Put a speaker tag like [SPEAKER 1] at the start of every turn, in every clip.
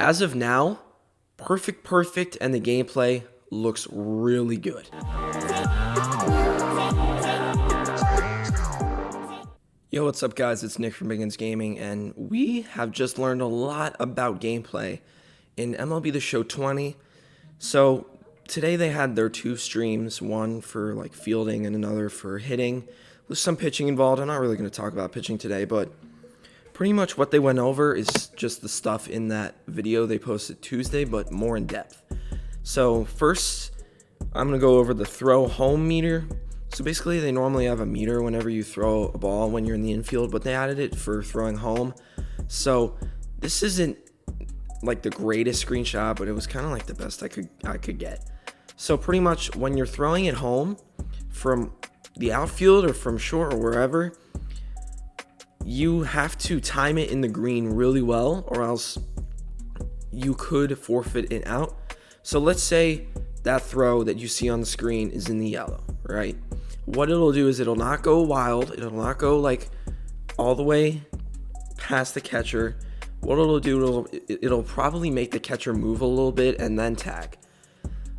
[SPEAKER 1] as of now, perfect, and the gameplay looks really good. Yo, what's up guys, it's Nick from Biggins Gaming, and we have just learned a lot about gameplay in MLB The Show 20. So today they had their two streams, one for like fielding and another for hitting. There's some pitching involved. I'm not really going to talk about pitching today, but pretty much what they went over is just the stuff in that video they posted Tuesday, but more in depth. So first, I'm going to go over the throw home meter. So basically, they normally have a meter whenever you throw a ball when you're in the infield, but they added it for throwing home. So this isn't like the greatest screenshot, but it was kind of like the best I could get. So pretty much when you're throwing it home from the outfield or from short or wherever, you have to time it in the green really well, or else you could forfeit it out. So let's say that throw that you see on the screen is in the yellow, right? What it'll do is it'll not go wild. It'll not go like all the way past the catcher. What it'll do, it'll probably make the catcher move a little bit and then tag.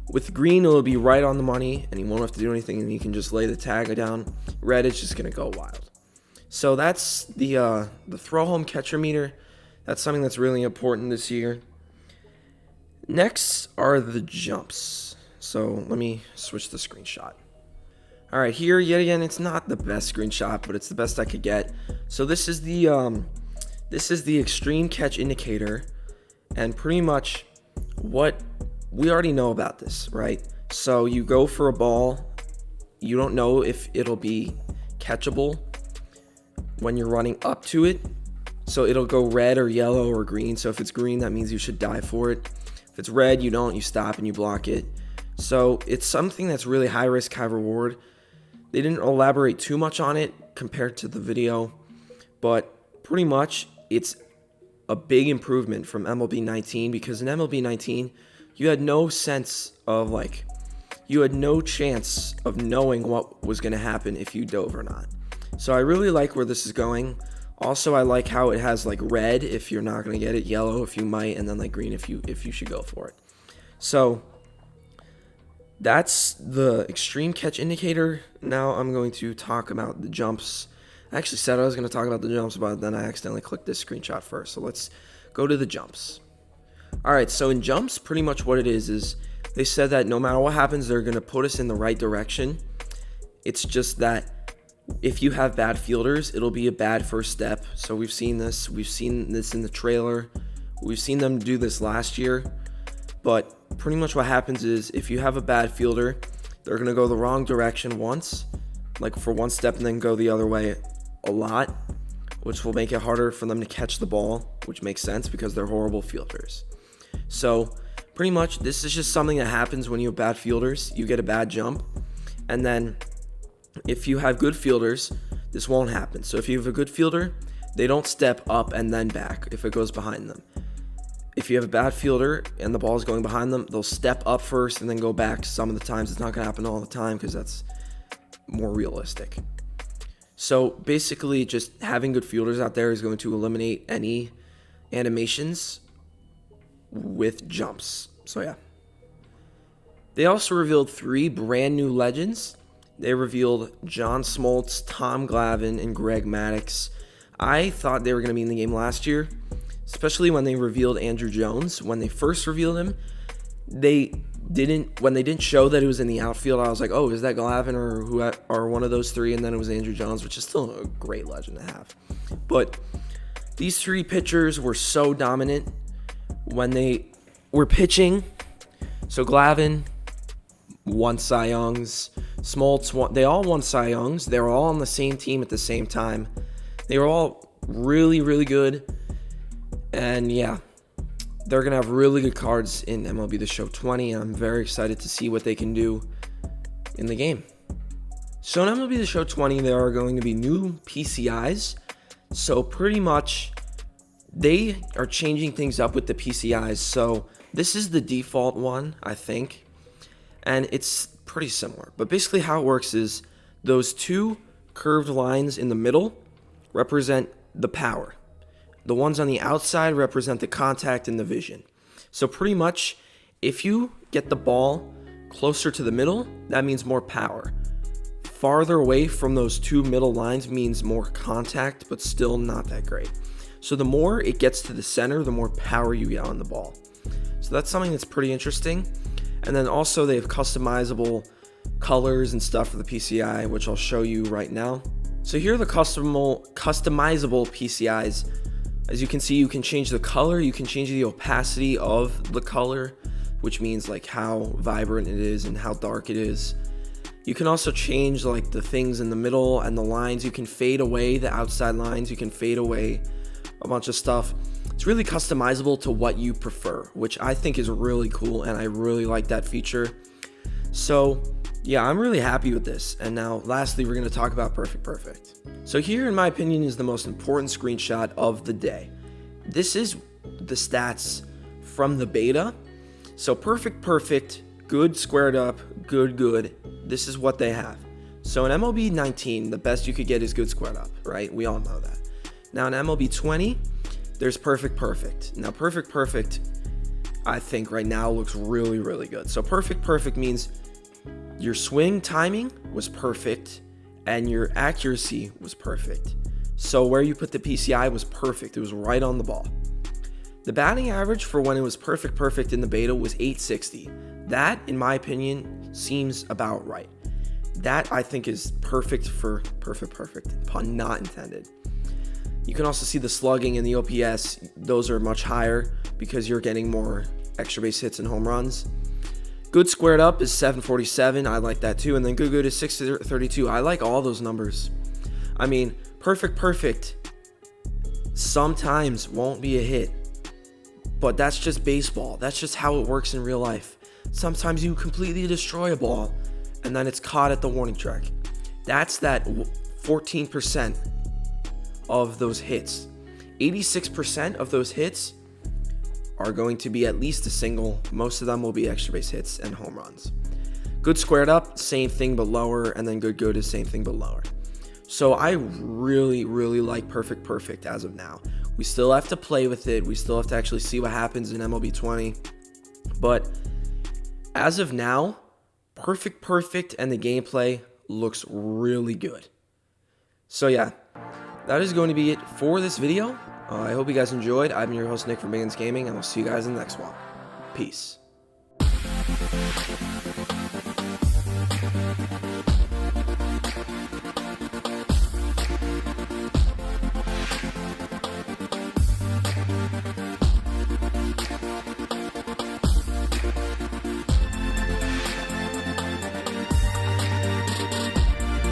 [SPEAKER 1] With green, it'll be right on the money and he won't have to do anything and he can just lay the tag down. Red, it's just going to go wild. So that's the throw home catcher meter. That's something that's really important this year. Next are the jumps. So let me switch the screenshot. All right, here yet again, it's not the best screenshot, but it's the best I could get. So this is the extreme catch indicator, and pretty much what we already know about this, right? So you go for a ball, you don't know if it'll be catchable when you're running up to it. So it'll go red or yellow or green. So if it's green, that means you should dive for it. If it's red, you don't, you stop and you block it. So it's something that's really high risk, high reward. They didn't elaborate too much on it compared to the video, but pretty much it's a big improvement from MLB 19, because in MLB 19, you had no sense of you had no chance of knowing what was going to happen if you dove or not. So I really like where this is going. Also, I like how it has like red if you're not going to get it, yellow if you might, and then like green if you should go for it. So that's the extreme catch indicator. Now I'm going to talk about the jumps. I actually said I was going to talk about the jumps, but then I accidentally clicked this screenshot first. So let's go to the jumps. All right, so in jumps, pretty much what it is they said that no matter what happens, they're going to put us in the right direction. It's just that if you have bad fielders, it'll be a bad first step. So we've seen this. We've seen this in the trailer. We've seen them do this last year. But pretty much what happens is if you have a bad fielder, they're going to go the wrong direction once, like for one step, and then go the other way a lot, which will make it harder for them to catch the ball, which makes sense because they're horrible fielders. So pretty much this is just something that happens when you have bad fielders. You get a bad jump, and then if you have good fielders, this won't happen. So if you have a good fielder, they don't step up and then back if it goes behind them. If you have a bad fielder and the ball is going behind them, they'll step up first and then go back. Some of the times, it's not going to happen all the time because that's more realistic. So basically, just having good fielders out there is going to eliminate any animations with jumps. So yeah. They also revealed 3 brand new legends. They revealed John Smoltz, Tom Glavine, and Greg Maddux. I thought they were going to be in the game last year, especially when they revealed Andrew Jones. When they first revealed him, when they didn't show that it was in the outfield, I was like, oh, is that Glavine or one of those 3? And then it was Andrew Jones, which is still a great legend to have. But these 3 pitchers were so dominant when they were pitching. So Glavine won Cy Youngs. Smoltz they all won Cy Youngs. They were all on the same team at the same time. They were all really, really good. And yeah, they're going to have really good cards in MLB The Show 20. And I'm very excited to see what they can do in the game. So in MLB The Show 20, there are going to be new PCIs. So pretty much they are changing things up with the PCIs. So this is the default one, I think. And it's pretty similar. But basically how it works is those 2 curved lines in the middle represent the power. The ones on the outside represent the contact and the vision. So pretty much, if you get the ball closer to the middle, that means more power. Farther away from those two middle lines means more contact, but still not that great. So the more it gets to the center, the more power you get on the ball. So that's something that's pretty interesting. And then also they have customizable colors and stuff for the PCI, which I'll show you right now. So here are the customizable PCIs. As you can see, you can change the color, you can change the opacity of the color, which means like how vibrant it is and how dark it is. You can also change like the things in the middle and the lines. You can fade away the outside lines, you can fade away a bunch of stuff. It's really customizable to what you prefer, which I think is really cool, and I really like that feature. So yeah, I'm really happy with this. And now lastly, we're going to talk about Perfect. So here, in my opinion, is the most important screenshot of the day. This is the stats from the beta. So Perfect, good squared up, good. This is what they have. So in MLB 19, the best you could get is good squared up, right? We all know that. Now in MLB 20, there's Perfect. Now Perfect, I think right now looks really good. So Perfect means your swing timing was perfect and your accuracy was perfect. So where you put the PCI was perfect. It was right on the ball. The batting average for when it was perfect in the beta was 860. That, in my opinion, seems about right. That, I think, is perfect for perfect, pun not intended. You can also see the slugging and the OPS. Those are much higher because you're getting more extra base hits and home runs. Good squared up is 747. I like that too. And then good is 632. I like all those numbers. I mean, perfect sometimes won't be a hit, but that's just baseball. That's just how it works in real life. Sometimes you completely destroy a ball and then it's caught at the warning track. That's that 14% of those hits. 86% of those hits are going to be at least a single. Most of them will be extra base hits and home runs. Good squared up, same thing but lower, and then good is same thing but lower. So I really like Perfect as of now. We still have to play with it. We still have to actually see what happens in MLB 20. But as of now, Perfect and the gameplay looks really good. So yeah, that is going to be it for this video. I hope you guys enjoyed. I've been your host, Nick from Biggins Gaming, and we'll see you guys in the next one. Peace.